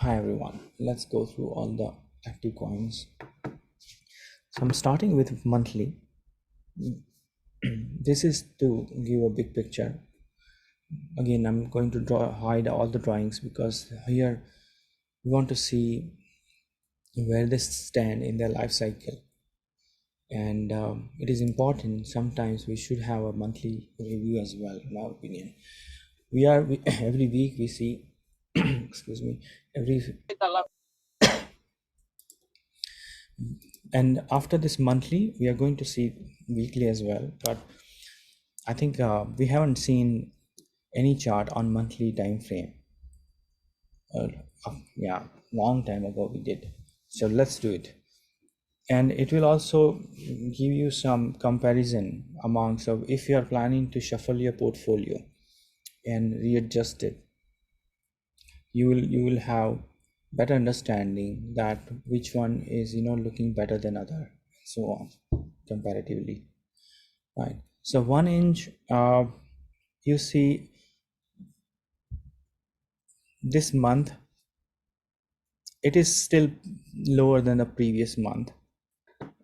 Hi everyone, let's go through all the active coins. So I'm starting with monthly. This is to give a big picture. Again, I'm going to hide all the drawings because here we want to see where they stand in their life cycle. And it is important, sometimes we should have a monthly review as well, in my opinion. Every week we see, excuse me, and after this monthly we are going to see weekly as well, but I think we haven't seen any chart on monthly time frame. Yeah, long time ago we did. So let's do it. And it will also give you some comparison among, so if you are planning to shuffle your portfolio and readjust it, you will have better understanding that which one is looking better than other, so on, comparatively, right? So 1 inch, you see this month it is still lower than the previous month,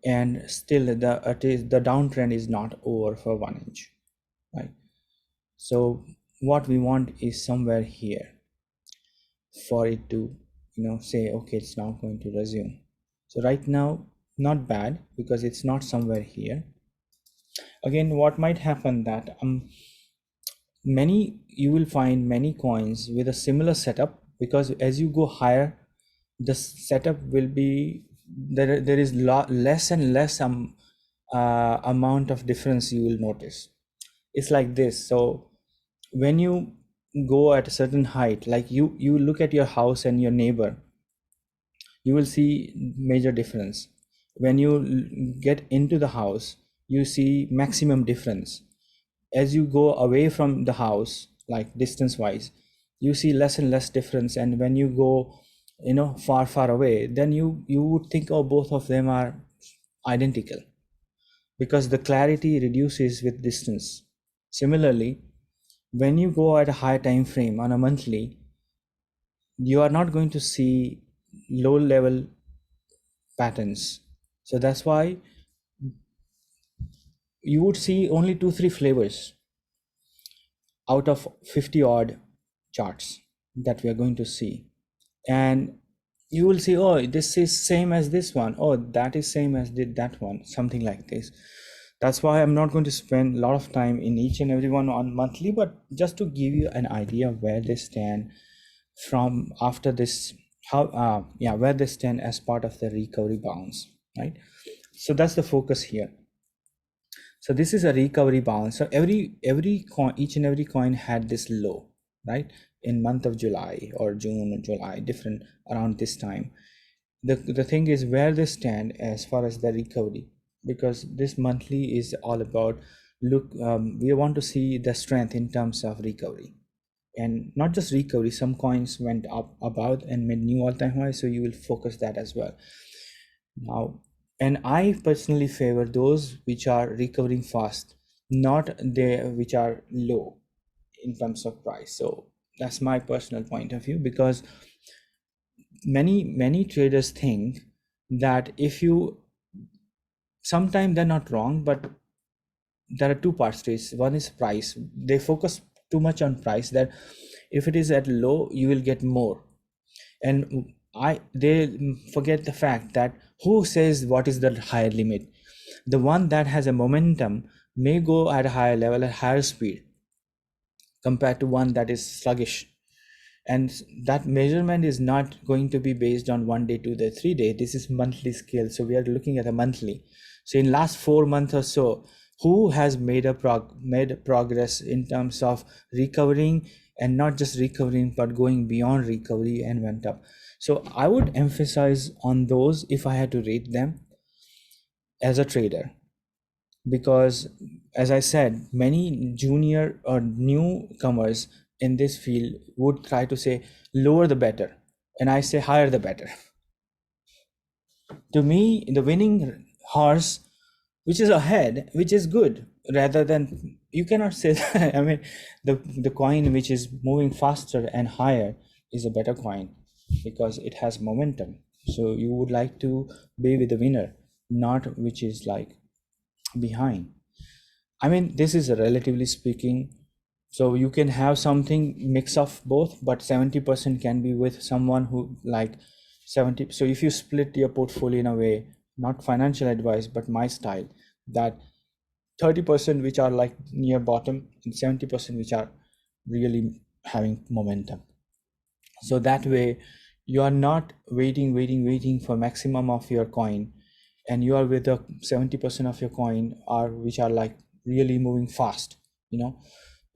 and still the downtrend is not over for 1 inch, right? So what we want is somewhere here for it to say okay, it's now going to resume. So right now not bad because it's not somewhere here. Again, what might happen that you will find many coins with a similar setup, because as you go higher the setup will be there is less and less amount of difference you will notice. It's like this. So when you go at a certain height, like you look at your house and your neighbor, you will see major difference. When you get into the house, you see maximum difference. As you go away from the house, like distance wise, you see less and less difference. And when you go far away, then you would think, oh, both of them are identical, because the clarity reduces with distance. Similarly, when you go at a high time frame on a monthly, you are not going to see low level patterns. So that's why you would see only 2-3 flavors out of 50 odd charts that we are going to see. And you will see, oh, this is same as this one, oh, that is same as that one, something like this. That's why I'm not going to spend a lot of time in each and every one on monthly, but just to give you an idea of where they stand from after this, where they stand as part of the recovery bounce, right? So that's the focus here. So this is a recovery bounce. So every coin, each and every coin had this low, right? In month of July or June or July, different around this time. The thing is where they stand as far as the recovery, because this monthly is all about we want to see the strength in terms of recovery, and not just recovery. Some coins went up about and made new all-time high, so you will focus that as well. Now, and I personally favor those which are recovering fast, not the which are low in terms of price. So that's my personal point of view, because many traders think that if you, sometimes they're not wrong, but there are two parts to it. One is price. They focus too much on price, that if it is at low you will get more, and they forget the fact that who says what is the higher limit. The one that has a momentum may go at a higher level at higher speed compared to one that is sluggish, and that measurement is not going to be based on 1 day, 2 day, 3 day. This is monthly scale, so we are looking at a monthly. So in last 4 months or so, who has made progress in terms of recovering, and not just recovering but going beyond recovery and went up. So I would emphasize on those if I had to rate them as a trader, because as I said, many junior or newcomers in this field would try to say lower the better, and I say higher the better. To me, the winning horse which is ahead, which is good, rather than, you cannot say that. I mean, the coin which is moving faster and higher is a better coin. because it has momentum. So you would like to be with the winner, not which is like behind. I mean, this is a relatively speaking. So you can have something mix of both, but 70% can be with someone who like 70. So if you split your portfolio in a way, not financial advice, but my style, that 30% which are like near bottom and 70% which are really having momentum. So that way you are not waiting for maximum of your coin, and you are with the 70% of your coin are which are like really moving fast, you know,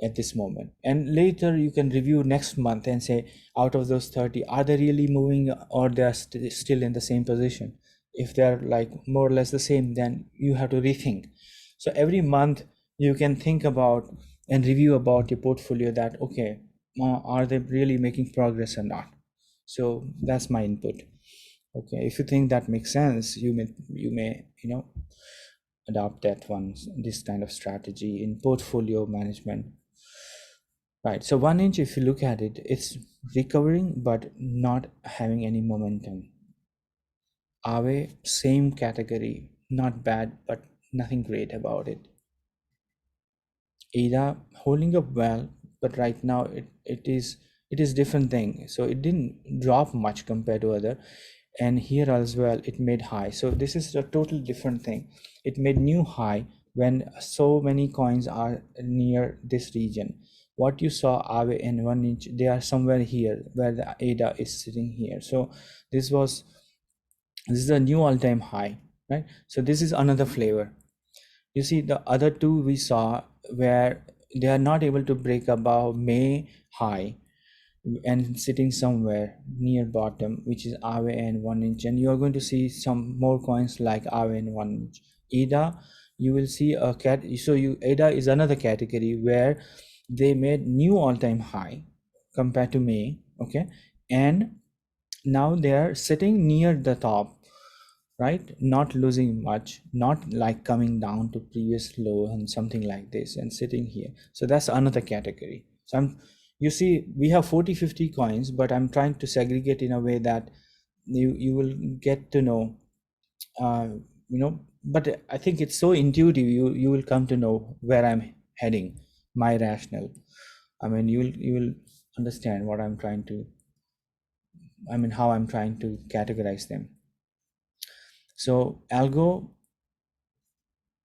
at this moment. And later you can review next month and say, out of those 30, are they really moving or they are still in the same position? If they're like more or less the same, then you have to rethink. So every month you can think about and review about your portfolio, that okay, are they really making progress or not? So that's my input. Okay, if you think that makes sense, you may adopt that one, this kind of strategy in portfolio management. Right, so 1 inch, if you look at it, it's recovering but not having any momentum. Aave, same category, not bad but nothing great about it. ADA holding up well, but right now it is different thing. So it didn't drop much compared to other, and here as well it made high. So this is a total different thing. It made new high when so many coins are near this region. What you saw Aave and 1 inch, they are somewhere here where the ADA is sitting here. So this is a new all-time high, right? So this is another flavor. You see, the other two we saw where they are not able to break above May high and sitting somewhere near bottom, which is Aave and 1 inch, and you are going to see some more coins like Aave and 1 inch. ADA, you will see a cat. So ADA is another category where they made new all-time high compared to May, okay, and now they are sitting near the top, right? Not losing much, not like coming down to previous low and something like this and sitting here. So that's another category. So you see, we have 40-50 coins, but I'm trying to segregate in a way that you will get to know, uh, but I think it's so intuitive, you will come to know where I'm heading, my rationale. I mean, you will understand what I'm trying to, I mean, how I'm trying to categorize them. So algo,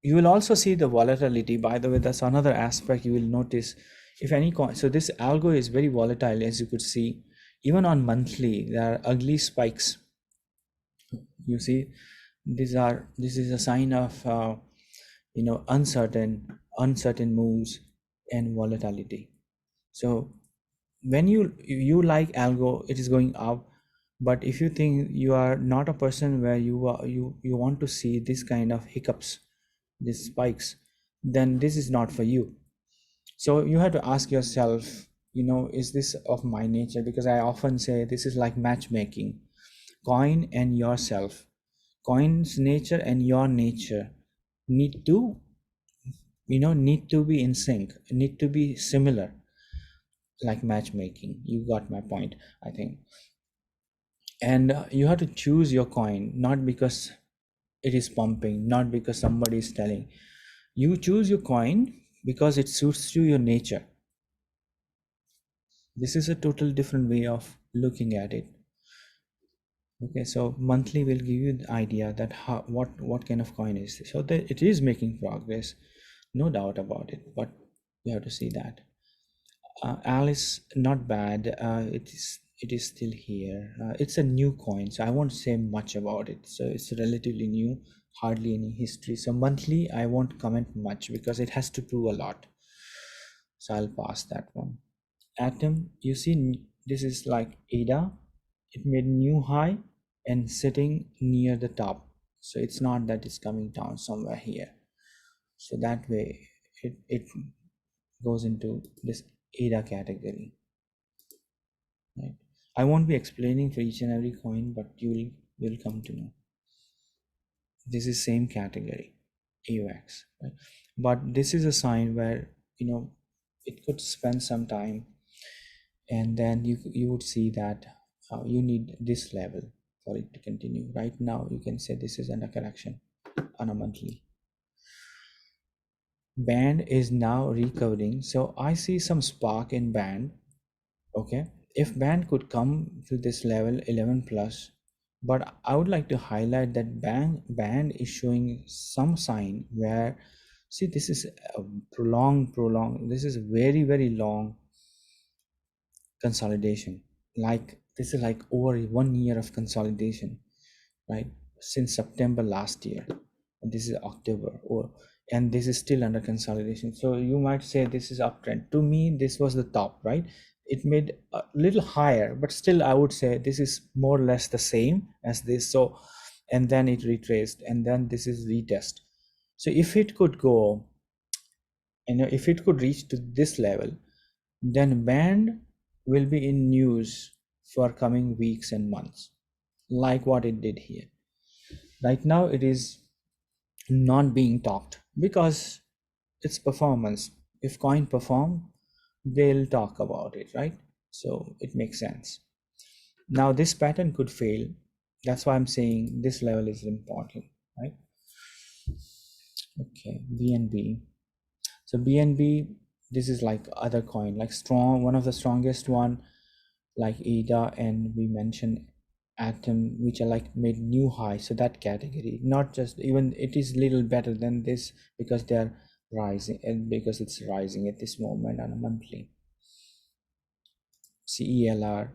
you will also see the volatility. By the way, that's another aspect you will notice. If any coin, so this algo is very volatile, as you could see. Even on monthly, there are ugly spikes. You see, this is a sign of uncertain moves and volatility. So when you like algo, it is going up. But if you think you are not a person where you want to see this kind of hiccups, these spikes, then this is not for you. So you have to ask yourself, is this of my nature? Because I often say this is like matchmaking. Coin and yourself, coin's nature and your nature need to need to be in sync, need to be similar, like matchmaking. You got my point, I think. And you have to choose your coin, not because it is pumping, not because somebody is telling. You choose your coin because it suits to your nature. This is a total different way of looking at it. Okay, so monthly will give you the idea that what kind of coin is this. So that it is making progress, no doubt about it, but you have to see that. Alice, not bad. It is still here. It's a new coin, so I won't say much about it. So it's relatively new, hardly any history. So monthly, I won't comment much because it has to prove a lot. So I'll pass that one. Atom, you see, this is like ADA. It made new high and sitting near the top. So it's not that it's coming down somewhere here. So that way, it goes into this ADA category. Right? I won't be explaining for each and every coin, but you will come to know. This is same category, AUX. Right? But this is a sign where it could spend some time, and then you would see that You need this level for it to continue. Right now you can say this is under correction on a monthly. Band is now recovering, so I see some spark in band. Okay, if band could come to this level 11 plus, but I would like to highlight that band is showing some sign where, see, this is a prolonged, this is very long consolidation. Like this is like over 1 year of consolidation, right? Since September last year, and this is October, or and this is still under consolidation. So you might say this is uptrend. To me, this was the top, right? It made a little higher, but still I would say this is more or less the same as this. So, and then it retraced, and then this is retest. So if it could go, and if it could reach to this level, then band will be in news for coming weeks and months, like what it did here. Right now it is not being talked because it's performance. If coin perform, they'll talk about it, right? So it makes sense. Now this pattern could fail. That's why I'm saying this level is important, right? Okay, BNB. So BNB, this is like other coin, like strong, one of the strongest one, like ADA, and we mentioned Atom, which are like made new high. So that category, not just, even it is little better than this because they are rising, and because it's rising at this moment on a monthly. CELR,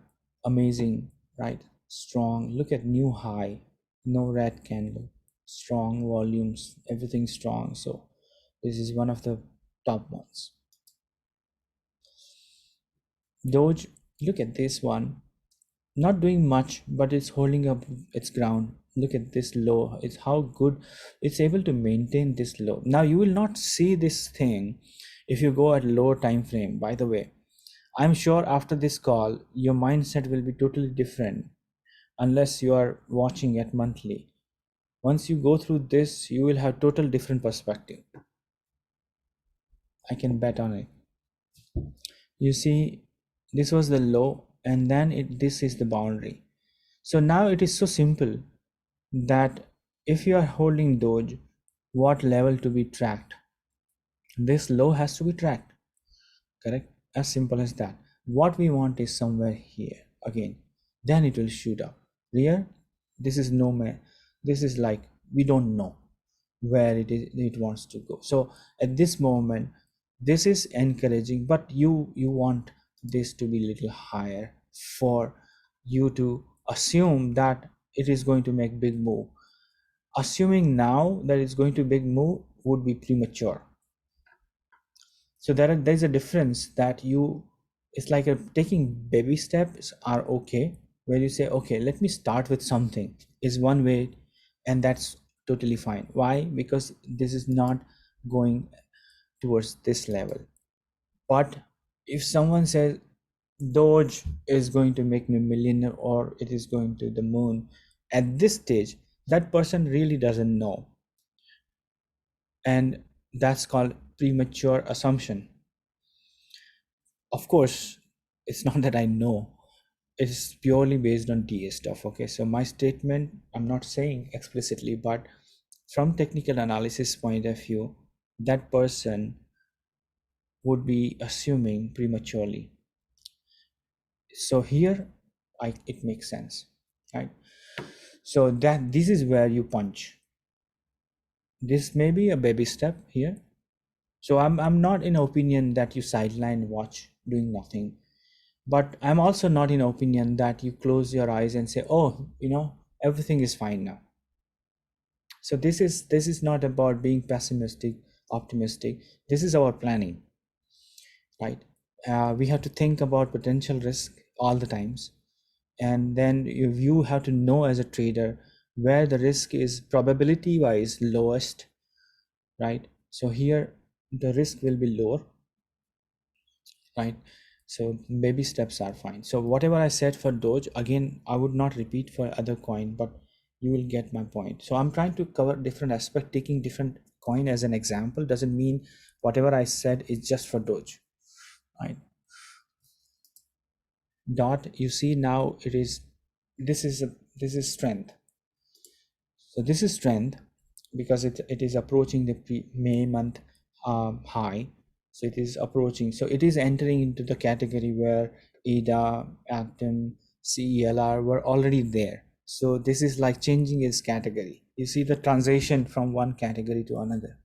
amazing, right? Strong. Look at new high, no red candle, strong volumes, everything strong. So this is one of the top ones. Doge, look at this one, not doing much, but it's holding up its ground. Look at this low. It's how good it's able to maintain this low. Now you will not see this thing if you go at lower time frame. By the way, I'm sure after this call your mindset will be totally different unless you are watching at monthly. Once you go through this, you will have total different perspective. I can bet on it. You see, this was the low, and then this is the boundary. So now it is so simple that if you are holding Doge, what level to be tracked? This low has to be tracked, correct? As simple as that. What we want is somewhere here again, then it will shoot up. Here, this is no man. This is like we don't know where it wants to go. So at this moment, this is encouraging, but you want this to be a little higher for you to assume that it is going to make big move. Assuming now that it's going to big move would be premature. So there's a difference that it's like taking baby steps are okay, where you say, okay, let me start with something is one way, and that's totally fine. Why? Because this is not going towards this level. But if someone says Doge is going to make me a millionaire or it is going to the moon, at this stage, that person really doesn't know. And that's called premature assumption. Of course, it's not that I know. It's purely based on DA stuff. Okay, so my statement, I'm not saying explicitly, but from technical analysis point of view, that person would be assuming prematurely. So here, it makes sense, right? So that this is where you punch. This may be a baby step here. So I'm not in opinion that you sideline watch doing nothing, but I'm also not in opinion that you close your eyes and say, oh, everything is fine now. So this is not about being pessimistic, optimistic. This is our planning, right? We have to think about potential risk all the times, and then you have to know as a trader where the risk is probability wise lowest, right? So here the risk will be lower, right? So baby steps are fine. So whatever I said for Doge, again, I would not repeat for other coin, but you will get my point. So I'm trying to cover different aspect. Taking different coin as an example doesn't mean whatever I said is just for Doge, right? dot, you see now it is, this is strength. So this is strength because it is approaching the May month high. So it is approaching. So it is entering into the category where ADA, Actin, CELR were already there. So this is like changing its category. You see the transition from one category to another.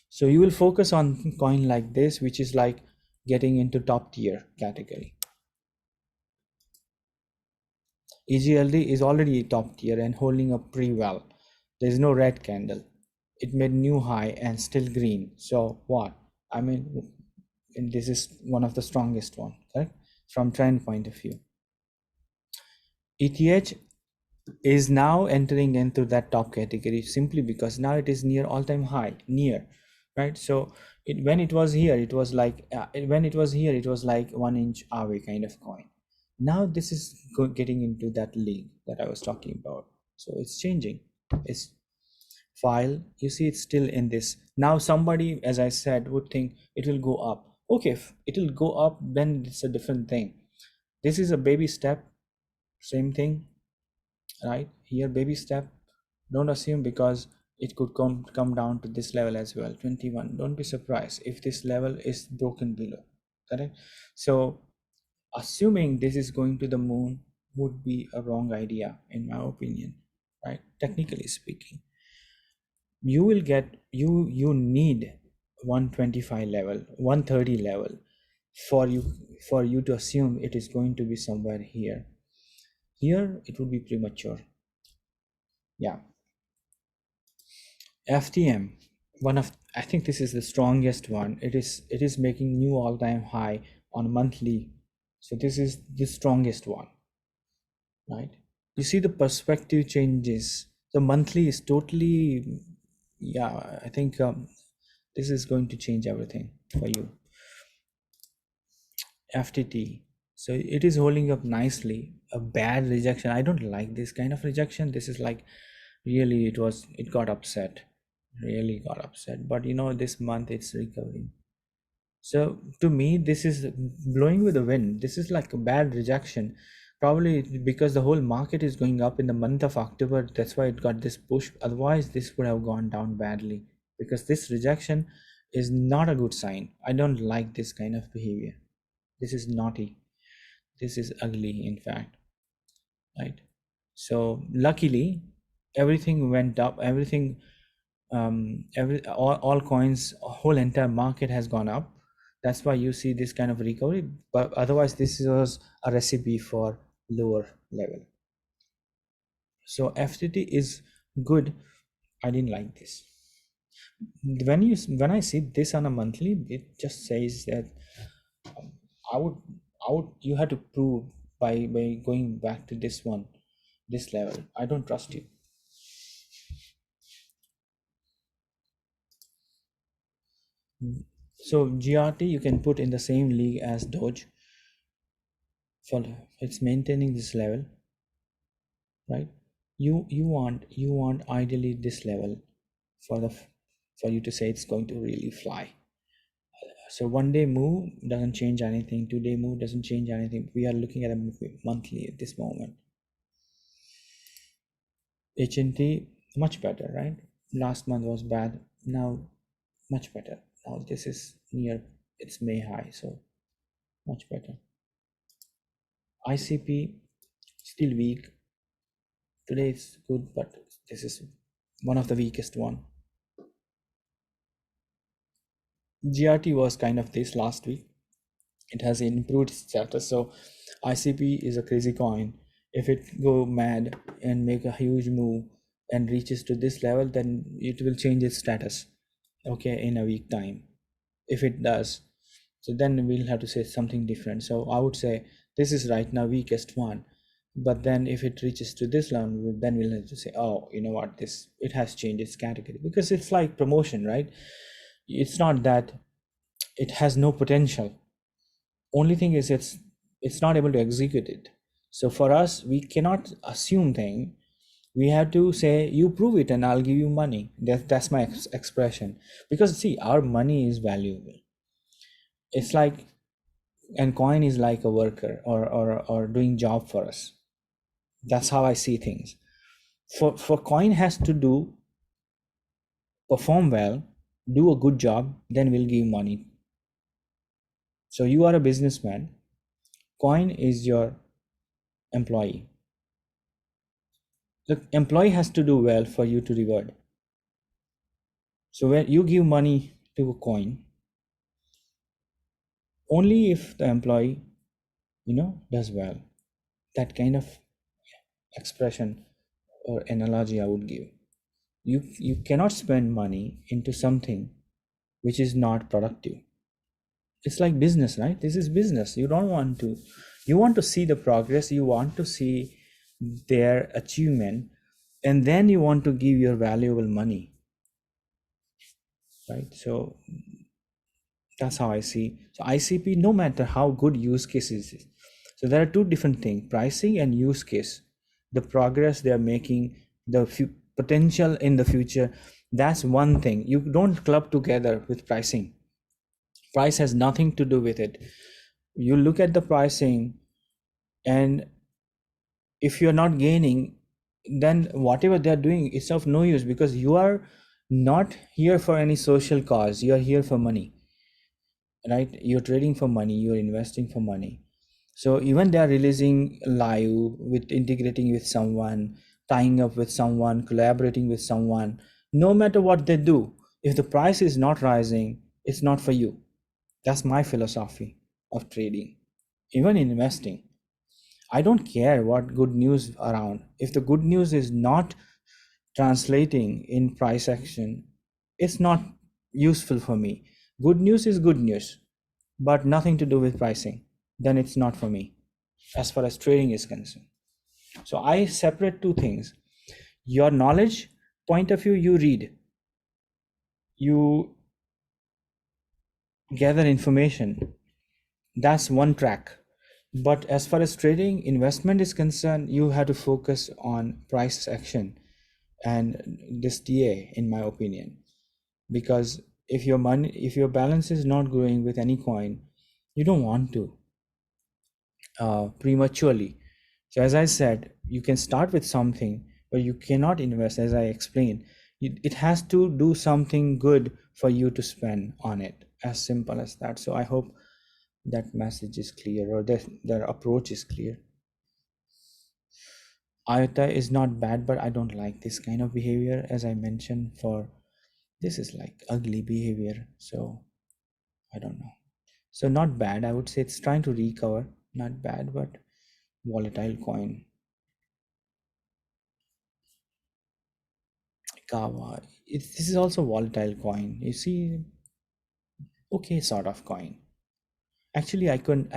So you will focus on coin like this, which is like getting into top tier category. EGLD is already top tier and holding up pretty well. There's no red candle. It made new high and still green. So what? I mean, and this is one of the strongest one, correct? From trend point of view. ETH is now entering into that top category simply because now it is near all-time high, near, right? So when it was here, it was like when it was here, it was like 1 inch away kind of coin. Now this is getting into that league that I was talking about. So it's changing. It's file, you see it's still in this. Now somebody, as I said, would think it will go up. Okay, if it will go up, then it's a different thing. This is a baby step, same thing, right? Here baby step. Don't assume because it could come down to this level as well, 21. Don't be surprised if this level is broken below, correct? So assuming this is going to the moon would be a wrong idea in my opinion, right? Technically speaking, you will get, you need 125 level, 130 level for you to assume it is going to be somewhere here. Here it would be premature. Yeah. FTM, one of, I think this is the strongest one. It is making new all-time high on monthly. So this is the strongest one, right? You see the perspective changes. The monthly is totally, yeah, I think this is going to change everything for you. FTT, so it is holding up nicely. A bad rejection, I don't like this kind of rejection. This is like really, it got upset, really got upset, but this month it's recovering. So to me this is blowing with the wind. This is like a bad rejection, probably because the whole market is going up in the month of October. That's why it got this push. Otherwise this would have gone down badly, because this rejection is not a good sign. I don't like this kind of behavior. This is naughty. This is ugly, in fact, right? So luckily everything went up. Everything, all coins, whole entire market has gone up. That's why you see this kind of recovery, but otherwise this was a recipe for lower level. So FTT is good. I didn't like this. When I see this on a monthly, it just says that um, I would you had to prove by going back to this one, this level. I don't trust you. So GRT you can put in the same league as Doge. For it's maintaining this level, right? You want ideally this level for for you to say it's going to really fly. So 1 day move doesn't change anything. 2 day move doesn't change anything. We are looking at a monthly at this moment. HNT much better, right? Last month was bad. Now much better. Now this is near its May high, so much better. ICP still weak. Today it's good, but this is one of the weakest one. GRT was kind of this last week. It has improved status. So ICP is a crazy coin. If it go mad and make a huge move and reaches to this level, then it will change its status, okay, in a week time. If it does, so then we'll have to say something different. So I would say this is right now weakest one, but then if it reaches to this level, then we'll have to say, oh, you know what, this, it has changed its category, because it's like promotion, right? It's not that it has no potential. Only thing is it's not able to execute it. So for us, we cannot assume thing. We have to say, you prove it and I'll give you money. That's my expression. Because see, our money is valuable. It's like and coin is like a worker or doing job for us. That's how I see things. For coin has to do perform well, do a good job, then we'll give money. So you are a businessman, coin is your employee. The employee has to do well for you to reward. So when you give money to a coin, only if the employee, does well. That kind of expression or analogy I would give. You cannot spend money into something which is not productive. It's like business, right? This is business. You want to see the progress, you want to see their achievement, and then you want to give your valuable money, right? So that's how I see. So ICP, no matter how good use case is, so there are two different things: pricing and use case. The progress they are making, the potential in the future. That's one thing. You don't club together with pricing. Price has nothing to do with it. You look at the pricing, and if you're not gaining, then whatever they're doing is of no use, because you are not here for any social cause. You are here for money, right? You're trading for money, you're investing for money. So even they are releasing live, with integrating with someone, tying up with someone, collaborating with someone, no matter what they do, if the price is not rising, it's not for you. That's my philosophy of trading. Even investing, I don't care what good news around. If the good news is not translating in price action, it's not useful for me. Good news is good news, but nothing to do with pricing. Then it's not for me as far as trading is concerned. So I separate two things. Your knowledge point of view, you read, you gather information. That's one track. But as far as trading, investment is concerned, you have to focus on price action and this TA, in my opinion. Because if your balance is not growing with any coin, you don't want to prematurely. So as I said, you can start with something, but you cannot invest. As I explained, it has to do something good for you to spend on it. As simple as that. So I hope that message is clear, or their approach is clear. IOTA is not bad, but I don't like this kind of behavior. As I mentioned, for this is like ugly behavior. So I don't know. So not bad. I would say it's trying to recover. Not bad, but volatile coin. Kawa. This is also volatile coin. You see, okay, sort of coin. Actually, I can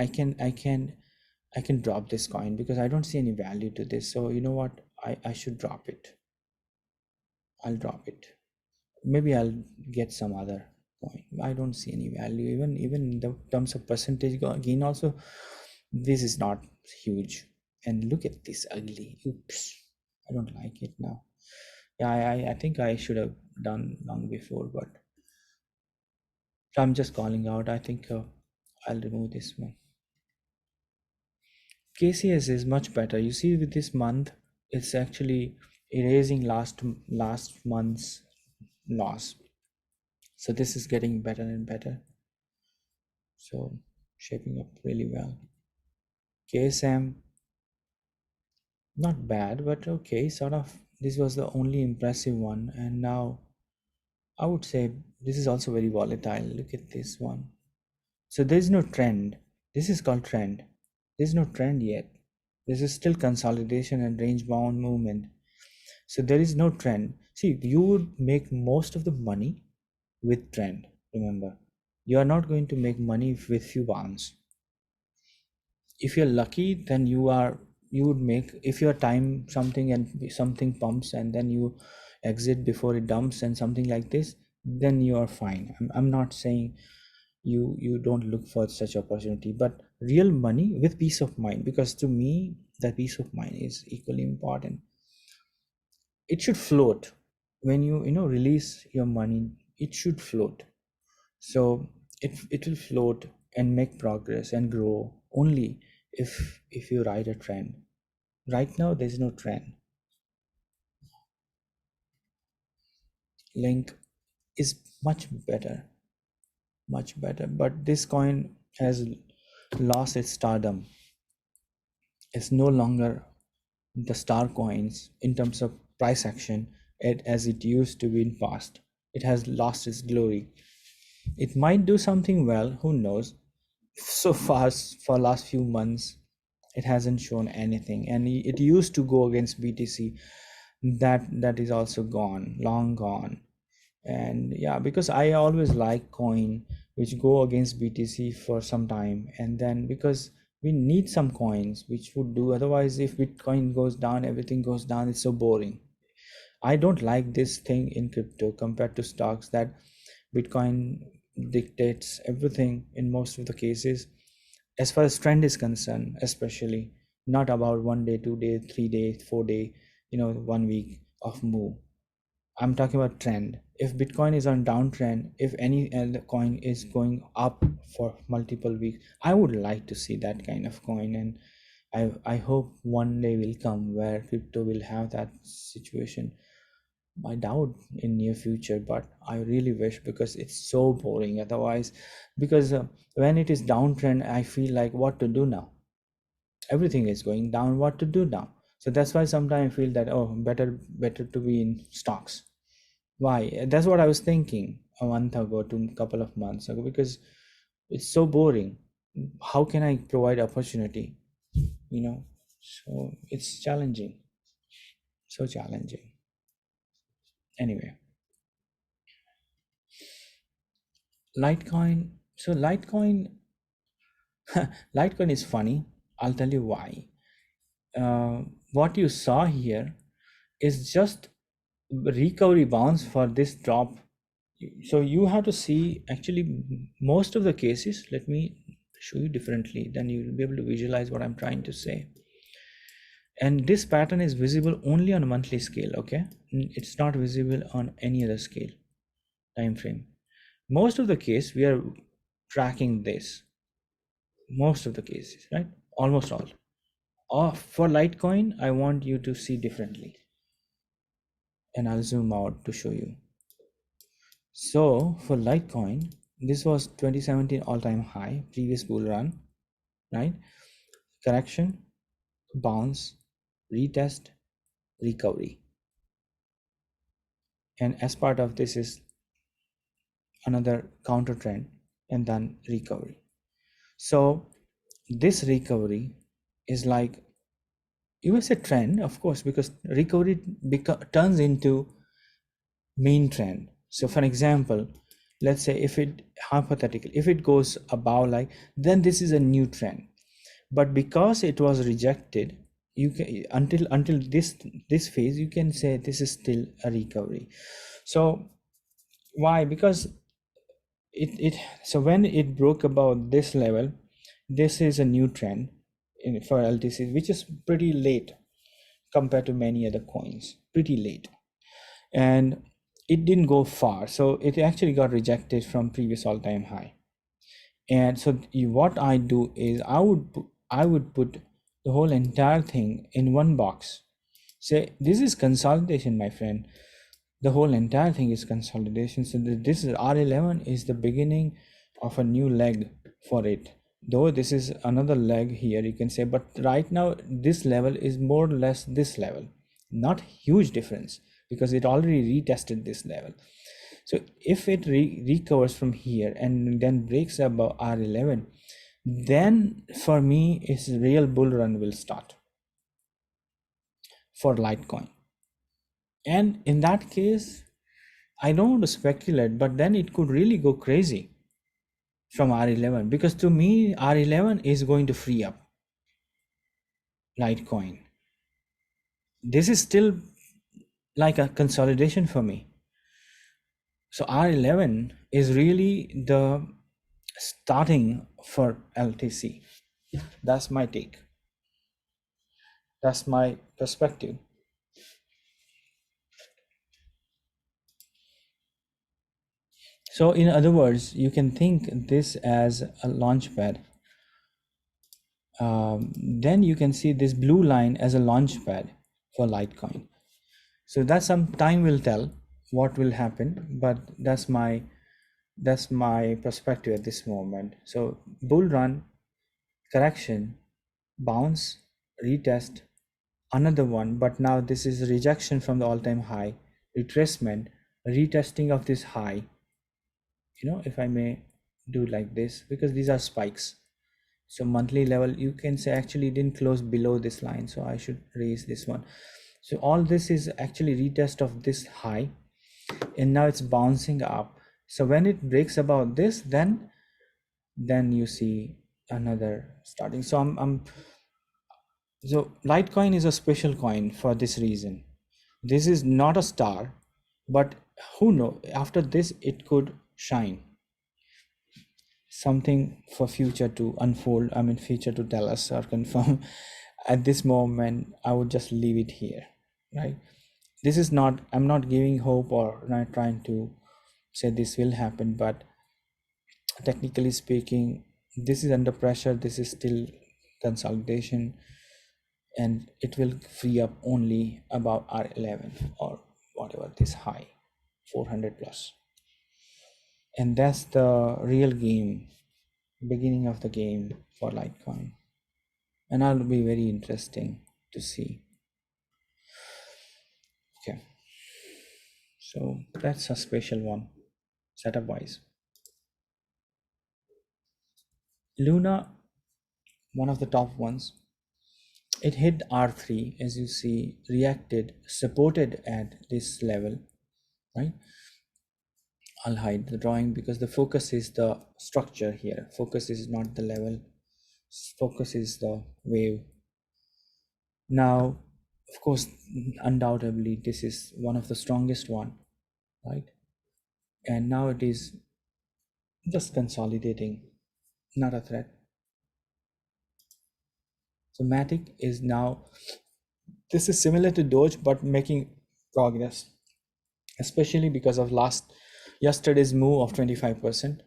drop this coin because I don't see any value to this. So you know what? I should drop it. I'll drop it. Maybe I'll get some other coin. I don't see any value. Even in the terms of percentage gain also, this is not huge. And look at this ugly. Oops. I don't like it now. Yeah, I think I should have done long before, but I'm just calling out. I think I'll remove this one. KCS is much better. You see, with this month, it's actually erasing last month's loss. So this is getting better and better. So shaping up really well. KSM, not bad, but okay, sort of. This was the only impressive one, and now I would say this is also very volatile. Look at this one. So there is no trend. This is called trend. There's no trend yet. This is still consolidation and range bound movement. So there is no trend. See, you would make most of the money with trend. Remember, you are not going to make money with few bounds. If you're lucky, then you would make, if you're time something and something pumps and then you exit before it dumps and something like this, then you are fine. I'm not saying you don't look for such opportunity, but real money with peace of mind, because to me that peace of mind is equally important. It should float. When you release your money, it should float. So it will float and make progress and grow only if you ride a trend. Right now there's no trend. Link is much better, but this coin has lost its stardom. It's no longer the star coins in terms of price action as it used to be in past. It has lost its glory. It might do something well, who knows. So far for last few months it hasn't shown anything, and it used to go against BTC. That is also gone, long gone. And yeah, because I always like coin which go against BTC for some time, and then because we need some coins which would do, otherwise if Bitcoin goes down, everything goes down. It's so boring. I don't like this thing in crypto compared to stocks, that Bitcoin dictates everything in most of the cases, as far as trend is concerned, especially not about 1 day, 2 day, 3 day, 4 day, 1 week of move. I'm talking about trend. If Bitcoin is on downtrend, if any other coin is going up for multiple weeks, I would like to see that kind of coin. And I hope one day will come where crypto will have that situation. I doubt in near future, but I really wish, because it's so boring otherwise. Because when it is downtrend, I feel like what to do now. Everything is going down. What to do now? So that's why sometimes I feel that, oh, better to be in stocks. Why? That's what I was thinking a month ago, to a couple of months ago, because it's so boring. How can I provide opportunity? So it's challenging, so challenging. Anyway, Litecoin. So Litecoin is funny. I'll tell you why. What you saw here is just recovery bounce for this drop. So you have to see, actually, most of the cases, let me show you differently, then you'll be able to visualize what I'm trying to say. And this pattern is visible only on a monthly scale, okay? It's not visible on any other scale time frame. Most of the case we are tracking this, most of the cases, right? Almost all. For Litecoin, I want you to see differently, and I'll zoom out to show you. So for Litecoin, this was 2017 all-time high, previous bull run, right? Correction, bounce, retest, recovery. And as part of this is another counter trend, and then recovery. So this recovery is like, you will say trend, of course, because recovery turns into main trend. So for example, let's say if it hypothetically, if it goes above, like, then this is a new trend. But because it was rejected, you can, until this phase, you can say this is still a recovery. So why? Because it so when it broke about this level, this is a new trend for LTC, which is pretty late compared to many other coins, pretty late. And it didn't go far, so it actually got rejected from previous all-time high. And so what I do is I would put the whole entire thing in one box. Say this is consolidation, my friend. The whole entire thing is consolidation. So this is R11 is the beginning of a new leg for it. Though this is another leg here, you can say, but right now this level is more or less this level. Not huge difference, because it already retested this level. So if it recovers from here and then breaks above R11, then for me, its real bull run will start for Litecoin. And in that case, I don't want to speculate, but then it could really go crazy from R11, because to me, R11 is going to free up Litecoin. This is still like a consolidation for me. So R11 is really the starting for LTC. That's my take. That's my perspective. So in other words, you can think this as a launch pad. Then you can see this blue line as a launch pad for Litecoin. So that some time will tell what will happen, but that's my perspective at this moment. So bull run, correction, bounce, retest, another one, but now this is rejection from the all-time high, retracement, retesting of this high. If I may do like this, because these are spikes. So monthly level, you can say actually it didn't close below this line, so I should raise this one. So all this is actually retest of this high, and now it's bouncing up. So when it breaks above this, then you see another starting. So so Litecoin is a special coin for this reason. This is not a star, but who know, after this it could shine. Something for future to unfold, I mean future to tell us or confirm. At this moment I would just leave it here, right? This is not, I'm not giving hope or not trying to say this will happen, but technically speaking, this is under pressure, this is still consolidation, and it will free up only about R11 or whatever this high 400 plus, and that's the real game, beginning of the game for Litecoin, and that'll be very interesting to see. Okay, so that's a special one setup wise. Luna, one of the top ones, it hit R3, as you see, reacted, supported at this level, right? I'll hide the drawing because the focus is the structure here. Focus is not the level, focus is the wave. Now, of course, undoubtedly, this is one of the strongest one, right? And now it is just consolidating, not a threat. So Matic is now, this is similar to Doge, but making progress, especially because of yesterday's move of 25%.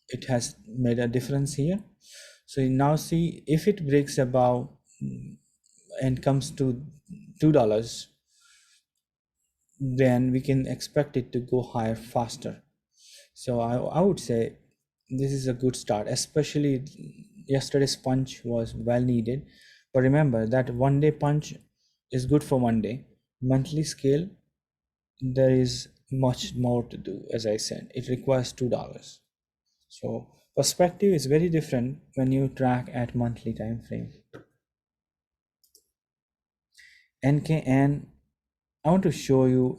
It has made a difference here. So you now see if it breaks above and comes to $2, then we can expect it to go higher faster. So I would say this is a good start, especially yesterday's punch was well needed. But remember that 1 day punch is good for 1 day. Monthly scale, there is much more to do. As I said, it requires $2. So perspective is very different when you track at monthly time frame. NKN, I want to show you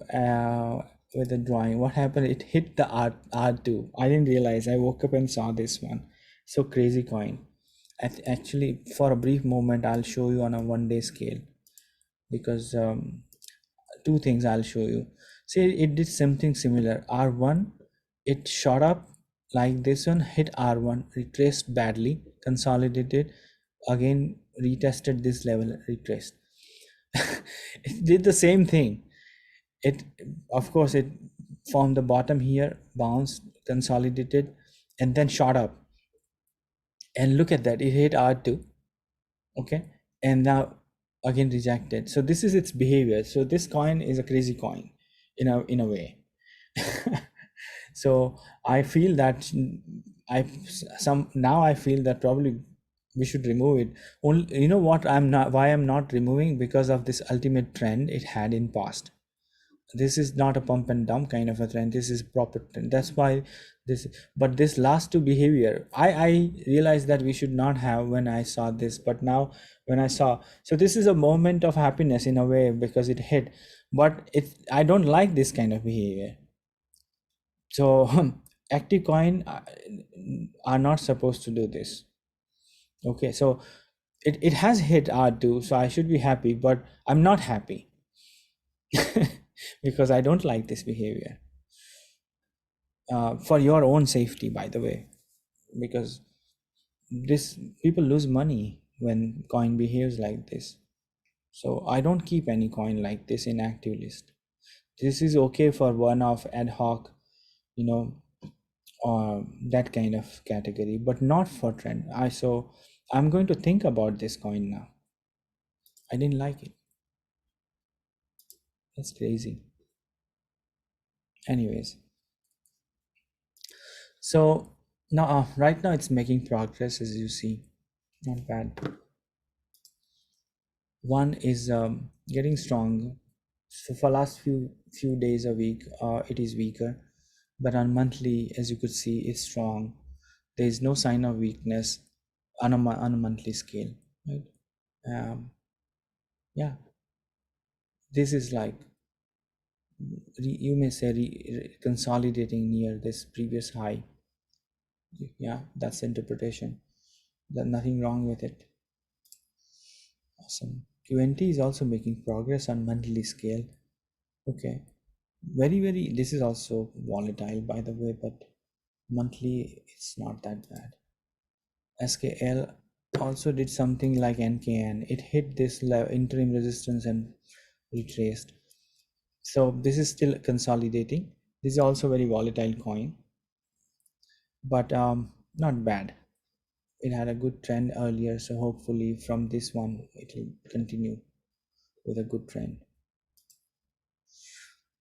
with the drawing what happened. It hit the R2. I didn't realize. I woke up and saw this one. So crazy coin. Actually, for a brief moment, I'll show you on a 1 day scale, because two things I'll show you. See, it did something similar. R1, it shot up like this one, hit R1, retraced badly, consolidated, again retested this level, retraced. It did the same thing. It, of course, it formed the bottom here, bounced, consolidated, and then shot up. And look at that, it hit R2, okay, and now again rejected. So this is its behavior. So this coin is a crazy coin in a way. So I feel that I feel that probably we should remove it. Only, you know what, why I'm not removing, because of this ultimate trend it had in past. This is not a pump and dump kind of a trend, this is proper trend. That's why this, but this last two behavior, I realized that we should not have when I saw this, but now when I saw, so this is a moment of happiness in a way because it hit, but I don't like this kind of behavior. So active coin are not supposed to do this. Okay, so it has hit R2, so I should be happy, but I'm not happy. Because I don't like this behavior. For your own safety, by the way, because this, people lose money when coin behaves like this. So I don't keep any coin like this in active list. This is okay for one-off ad hoc you know, that kind of category, but not for trend. So I'm going to think about this coin now. I didn't like it. That's crazy. Anyways, so now right now it's making progress, as you see. Not bad. One is getting strong. So for last few days a week, it is weaker, but on monthly, as you could see, it's strong. There is no sign of weakness on on a monthly scale, right? Um, yeah, this is like you may say consolidating near this previous high. Yeah, that's the interpretation. There's nothing wrong with it. Awesome. QNT is also making progress on monthly scale. Okay, very, this is also volatile, by the way, but monthly it's not that bad. SKL also did something like NKN. It hit this interim resistance and retraced. So this is still consolidating. This is also very volatile coin, but not bad. It had a good trend earlier, so hopefully from this one it will continue with a good trend.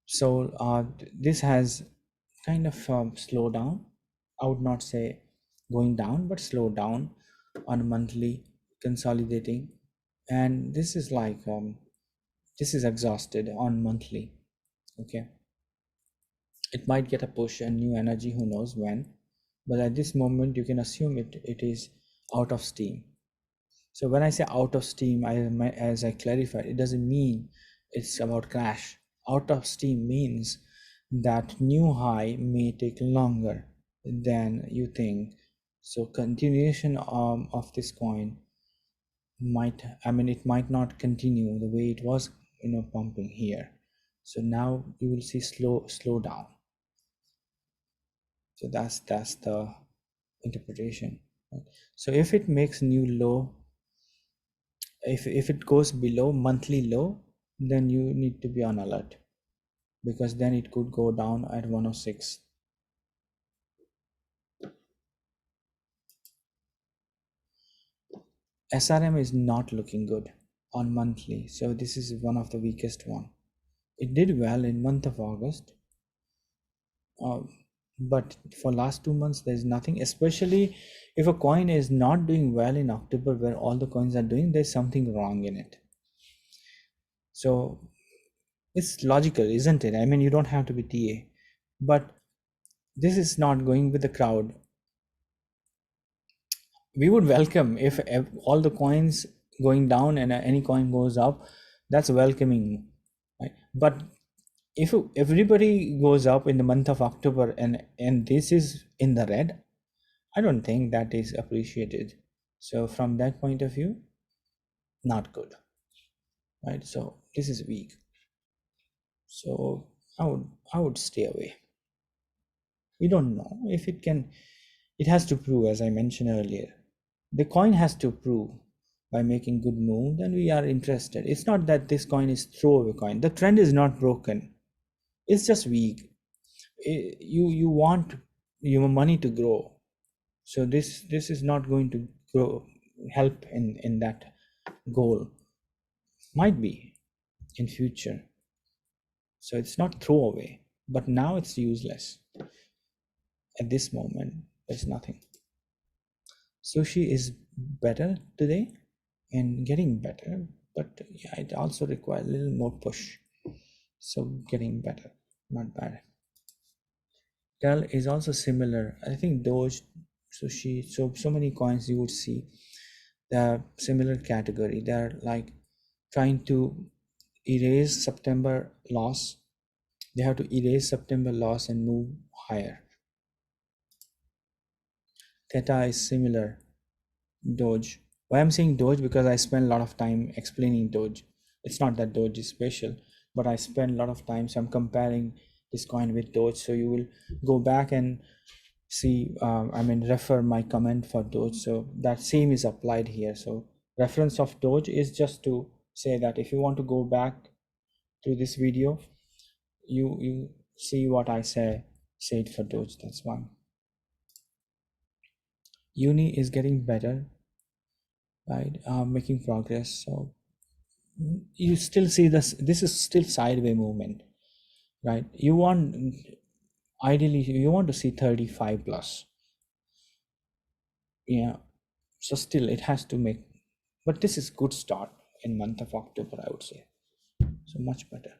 So this has kind of slowed down. I would not say going down, but slow down on a monthly, consolidating. And this is like this is exhausted on monthly. Okay, it might get a push and new energy, who knows when, but at this moment you can assume it is out of steam. So when I say out of steam, as I clarified, it doesn't mean it's about crash. Out of steam means that new high may take longer than you think. So continuation of this coin might, I mean, it might not continue the way it was, pumping here. So now you will see slow down. So that's the interpretation. So if it makes new low, if it goes below monthly low, then you need to be on alert, because then it could go down at 106. SRM is not looking good on monthly, so this is one of the weakest one. It did well in month of August, uh, but for last 2 months there's nothing. Especially if a coin is not doing well in October, where all the coins are doing, there's something wrong in it. So it's logical, isn't it? I mean, you don't have to be TA, but this is not going with the crowd. We would welcome if all the coins going down and any coin goes up. That's welcoming, right? But if everybody goes up in the month of October and this is in the red, I don't think that is appreciated. So from that point of view, not good, right? So this is weak. So I would stay away. We don't know if it can. It has to prove, as I mentioned earlier. The coin has to prove by making good move, then we are interested. It's not that this coin is throwaway coin. The trend is not broken. It's just weak. You want your money to grow, so this is not going to grow, help in that goal. Might be in future. So it's not throwaway, but now it's useless. At this moment, there's nothing. Sushi is better today and getting better, but yeah, it also requires a little more push. So getting better, not bad. Cal is also similar. I think Doge, Sushi, so many coins you would see the similar category. They're like trying to erase September loss. They have to erase September loss and move higher. Theta is similar. Doge. Why I'm saying Doge? Because I spend a lot of time explaining Doge. It's not that Doge is special, but I spend a lot of time, so I'm comparing this coin with Doge. So you will go back and see, refer my comment for Doge. So that same is applied here. So reference of Doge is just to say that if you want to go back to this video, you see what I say Say it for Doge, that's one. Uni is getting better, right? Making progress. So you still see this. This is still sideway movement, right? You want, ideally you want to see 35 plus. Yeah. So still it has to make, but this is good start in month of October, I would say. So much better.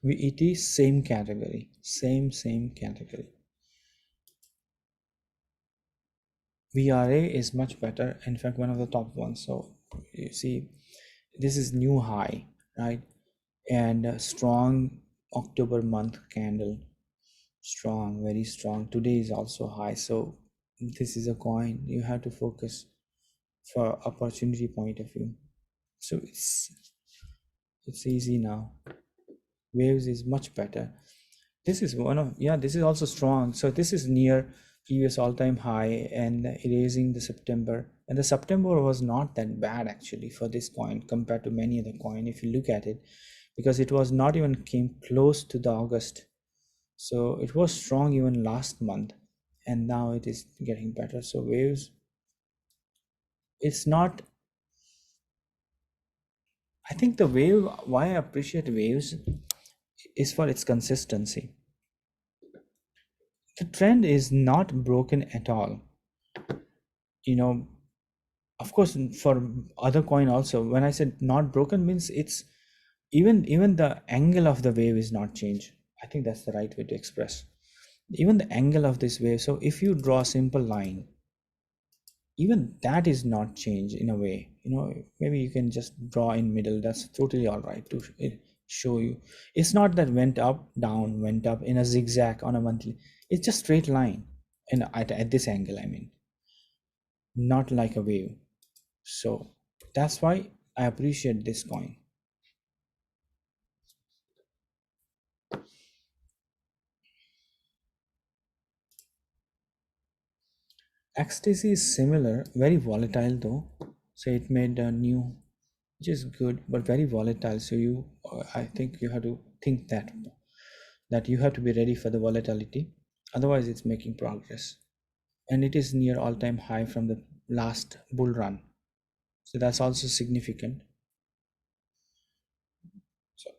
It is same category, same category. VRA is much better. In fact, one of the top ones. So you see, this is new high, right? And a strong October month candle, strong, very strong. Today is also high. So this is a coin you have to focus for opportunity point of view. So it's easy now. Waves is much better. This is one of, yeah, this is also strong. So this is near previous all-time high and erasing the September. And the September was not that bad actually for this coin compared to many other coin if you look at it, because it was not even came close to the August. So it was strong even last month, and now it is getting better. So waves, it's not, I think the wave, why I appreciate waves is for its consistency. The trend is not broken at all. You know, of course, for other coin also, when I said not broken means it's even the angle of the wave is not changed. I think that's the right way to express. Even the angle of this wave. So if you draw a simple line, even that is not changed in a way. Maybe you can just draw in middle. That's totally all right to show you. It's not that went up, down, went up in a zigzag on a monthly. It's just straight line, and at this angle, I mean, not like a wave. So that's why I appreciate this coin. XTC is similar, very volatile though. So it made a new, which is good, but very volatile. So I think you have to think that you have to be ready for the volatility. Otherwise, it's making progress, and it is near all-time high from the last bull run. So that's also significant. So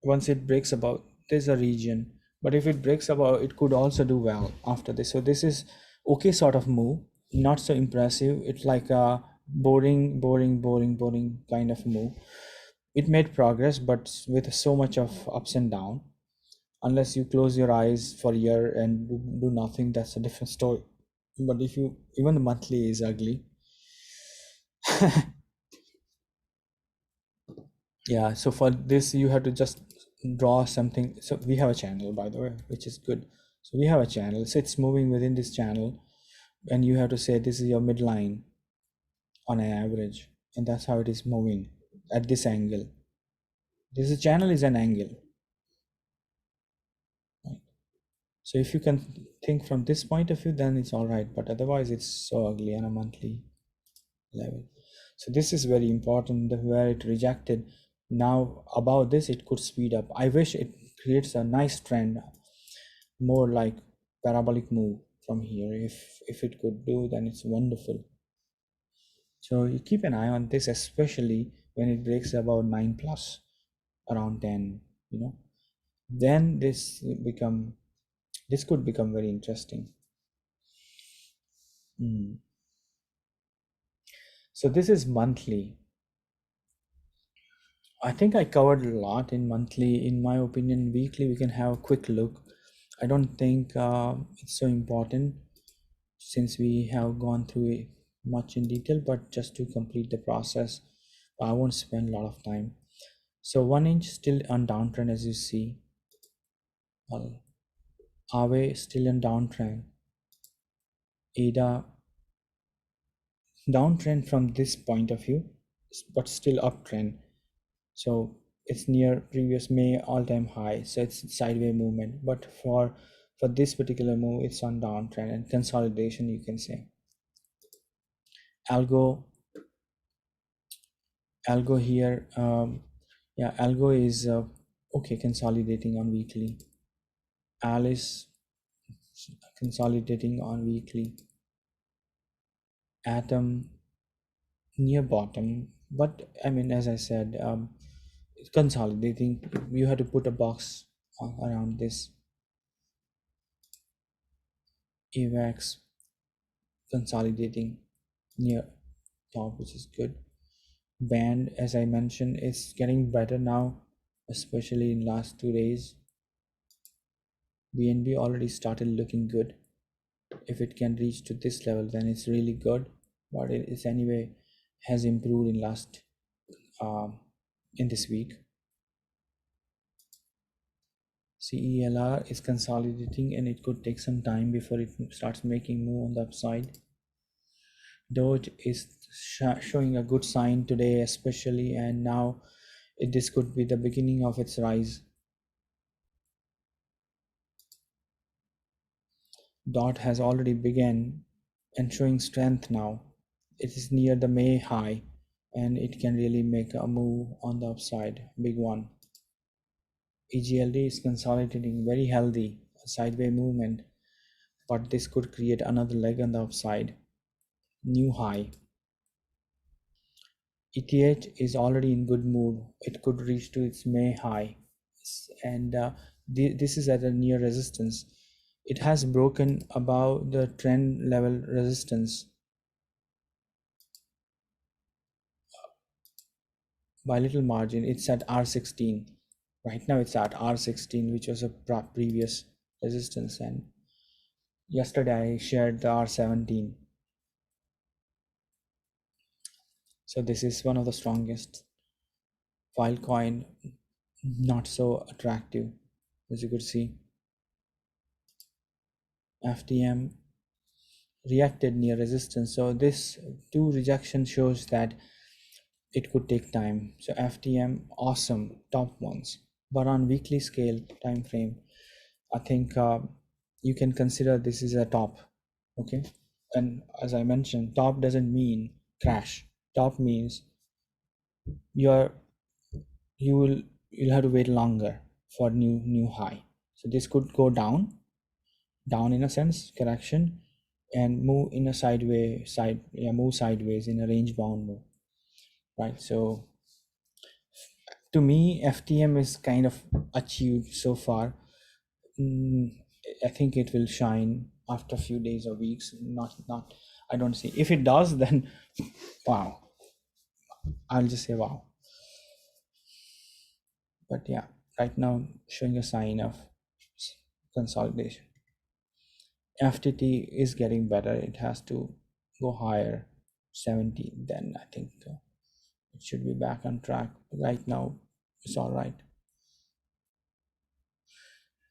once it breaks above, there's a region, but if it breaks above, it could also do well after this. So this is okay sort of move, not so impressive. It's like a boring kind of move. It made progress, but with so much of ups and down. Unless you close your eyes for a year and do nothing, that's a different story. But if you, even the monthly is ugly. Yeah, so for this you have to just draw something. So we have a channel, by the way, which is good. So we have a channel, so it's moving within this channel, and you have to say this is your midline on an average, and that's how it is moving at this angle. This channel is an angle, right? So if you can think from this point of view, then it's all right, but otherwise it's so ugly on a monthly level. So this is very important, where it rejected. Now about this, it could speed up. I wish it creates a nice trend, more like parabolic move from here. If it could do, then it's wonderful. So you keep an eye on this, especially when it breaks about 9 plus, around 10, then this could become very interesting. Mm. So this is monthly. I think I covered a lot in monthly. In my opinion, weekly we can have a quick look. I don't think it's so important since we have gone through it much in detail, but just to complete the process, I won't spend a lot of time. So 1 inch still on downtrend, as you see. Aave still in downtrend. ADA downtrend from this point of view, but still uptrend. So it's near previous May all-time high, so it's sideways movement, but for this particular move it's on downtrend and consolidation, you can say. Algo here, yeah, algo is okay, consolidating on weekly. Alice consolidating on weekly. Atom near bottom, but I mean, as I said, it's consolidating. You have to put a box around this. AVAX consolidating near top, which is good. Band, as I mentioned, is getting better now, especially in last 2 days. BNB already started looking good. If it can reach to this level, then it's really good. But it is anyway has improved in last um, in this week. CELR is consolidating and it could take some time before it starts making move on the upside. Doge is showing a good sign today, especially, and now this could be the beginning of its rise. Dot has already begun and showing strength now. It is near the May high and it can really make a move on the upside, big one. EGLD is consolidating, very healthy, a sideways movement, but this could create another leg on the upside, new high. ETH is already in good mood. It could reach to its May high, and this is at a near resistance. It has broken above the trend level resistance by little margin. It's at R16. Right now it's at R16, which was a previous resistance, and yesterday I shared the R17. So this is one of the strongest. Filecoin, not so attractive, as you could see. FTM reacted near resistance. So this two rejection shows that it could take time. So FTM, awesome, top ones. But on weekly scale time frame, I think you can consider this is a top. Okay. And as I mentioned, top doesn't mean crash. Top means you're you'll have to wait longer for new high. So this could go down in a sense, correction, and move in a move sideways in a range bound move, right? So to me, FTM is kind of achieved so far. mm, I think it will shine after a few days or weeks. Not I don't see. If it does, then wow, I'll just say wow. But yeah, right now showing a sign of consolidation. FTT is getting better. It has to go higher, 70. Then I think it should be back on track. Right now, it's all right.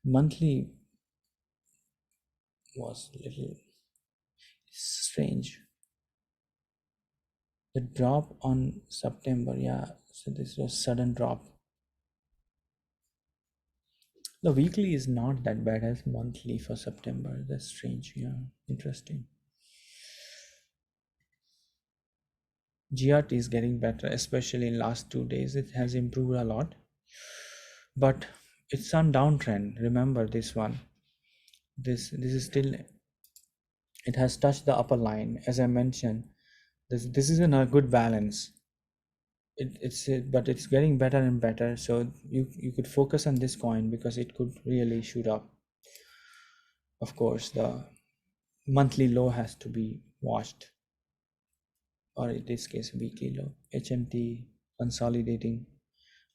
Monthly was a little strange. The drop on September, yeah. So this was sudden drop. The weekly is not that bad as monthly for September. That's strange. Yeah, interesting. GRT is getting better, especially in last 2 days. It has improved a lot, but it's on downtrend. Remember this one. This is still. It has touched the upper line, as I mentioned. This is in a good balance. But it's getting better and better. So you could focus on this coin because it could really shoot up. Of course, the monthly low has to be watched, or in this case weekly low. HMT consolidating,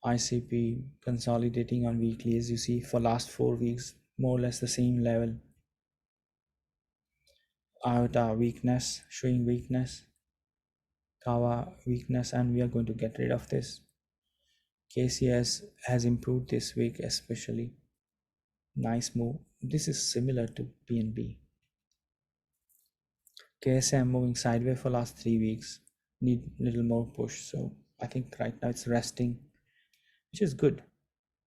ICP consolidating on weekly, as you see for last 4 weeks, more or less the same level. IOTA weakness, showing weakness. Kawa weakness, and we are going to get rid of this. KCS has improved this week, especially. Nice move. This is similar to PNB. KSM moving sideways for last 3 weeks. Need little more push. So I think right now it's resting, which is good.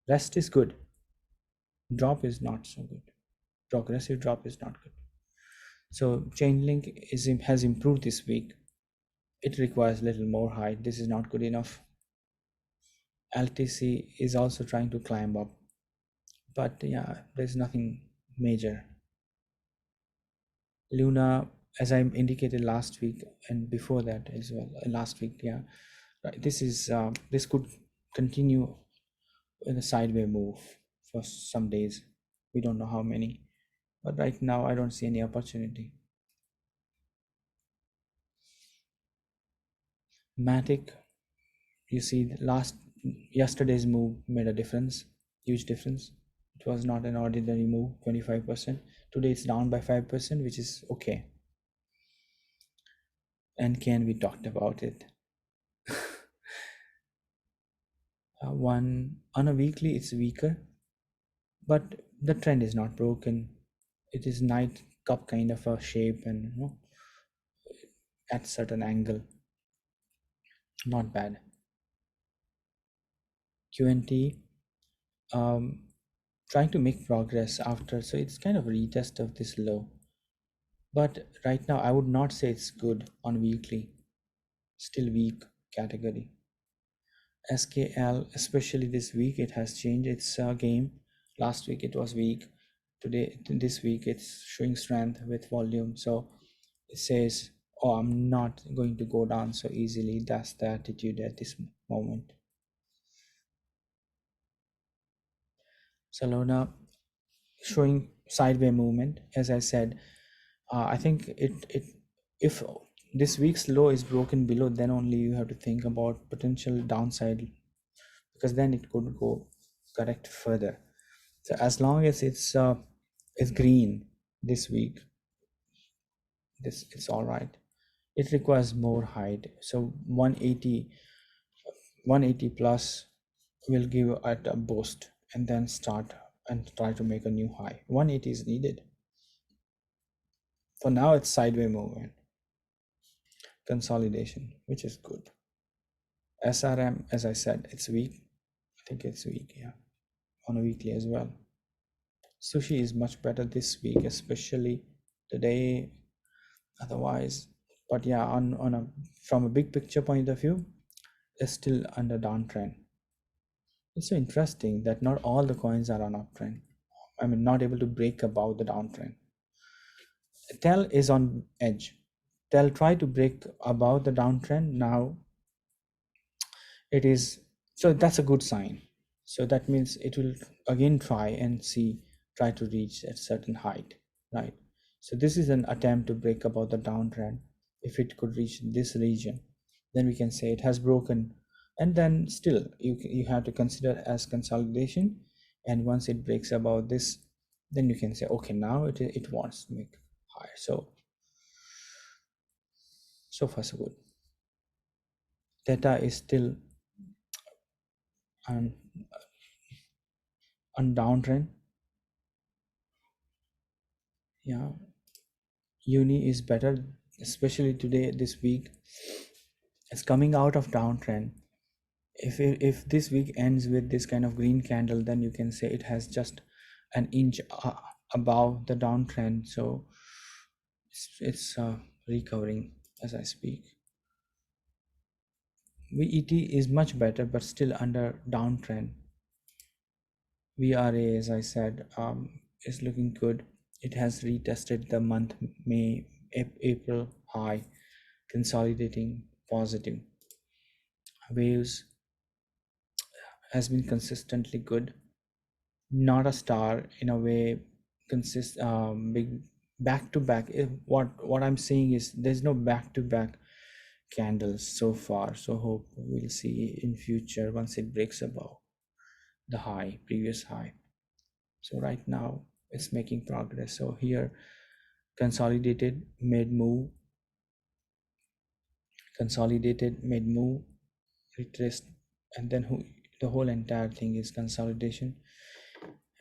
Rest is good. Drop is not so good. Progressive drop is not good. So Chainlink has improved this week. It requires little more height. This is not good enough. LTC is also trying to climb up. but yeah, there's nothing major. Luna, as I indicated last week and before that as well, last week, yeah, right. This could continue in a sideways move for some days. We don't know how many, but right now I don't see any opportunity. Matic, you see, yesterday's move made a difference, huge difference. It was not an ordinary move, 25%. Today it's down by 5%, which is okay. And can we talked about it? One on a weekly, it's weaker, but the trend is not broken. It is night cup kind of a shape, and at certain angle, not bad. QNT, um, trying to make progress after, so it's kind of a retest of this low, but right now I would not say it's good on weekly. Still weak category. SKL, especially this week, it has changed its game. Last week it was weak. This week, it's showing strength with volume. So it says, "Oh, I'm not going to go down so easily." That's the attitude at this moment. Solana showing sideways movement. As I said, I think it if this week's low is broken below, then only you have to think about potential downside, because then it could go correct further. So as long as it's green this week, this it's all right. It requires more height. So 180 plus will give it a boost and then start and try to make a new high. 180 is needed. For now, it's sideways movement, consolidation, which is good. SRM, as I said, it's weak. I think it's weak, yeah, on a weekly as well. Sushi is much better this week, especially today. Otherwise, but yeah, on a from a big picture point of view, it's still under downtrend. It's so interesting that not all the coins are on uptrend. I mean, not able to break above the downtrend. Tel is on edge. Tel try to break above the downtrend. Now it is, so that's a good sign. So that means it will again try to reach a certain height, right? So this is an attempt to break above the downtrend. If it could reach this region, then we can say it has broken, and then still you have to consider as consolidation. And once it breaks above this, then you can say, okay, now it wants to make higher. So far so good. Theta is still on downtrend. Yeah, uni is better, especially today, this week. It's coming out of downtrend. If this week ends with this kind of green candle, then you can say it has just an inch above the downtrend. So it's recovering as I speak. VET is much better, but still under downtrend. VRA, as I said, is looking good. It has retested the month May, April high, consolidating positive. Waves has been consistently good. Not a star in a way, big back to back. What I'm saying is there's no back to back candles so far. So hope we'll see in future once it breaks above the high, previous high. So right now it's making progress. So here consolidated made move, retraced, and then the whole entire thing is consolidation.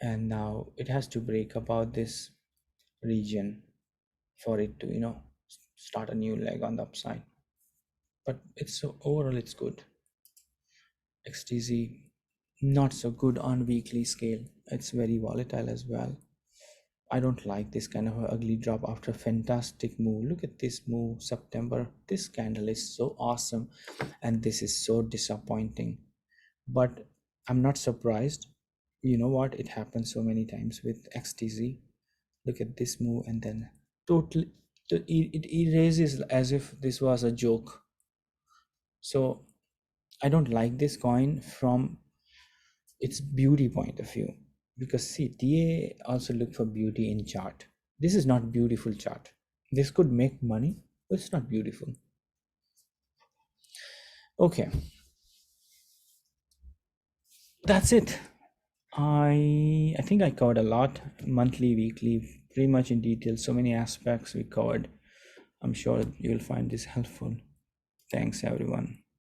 And now it has to break about this region for it to start a new leg on the upside. But it's so overall it's good. XTZ not so good on weekly scale. It's very volatile as well. I don't like this kind of ugly drop after fantastic move. Look at this move, September. This candle is so awesome, and this is so disappointing. But I'm not surprised you know what, it happens so many times with XTZ. Look at this move, and then totally it erases as if this was a joke. So I don't like this coin from its beauty point of view, because see, TA also look for beauty in chart. This is not beautiful chart. This could make money, but it's not beautiful. Okay, that's it. I think I covered a lot, monthly, weekly, pretty much in detail. So many aspects we covered. I'm sure you'll find this helpful. Thanks, everyone.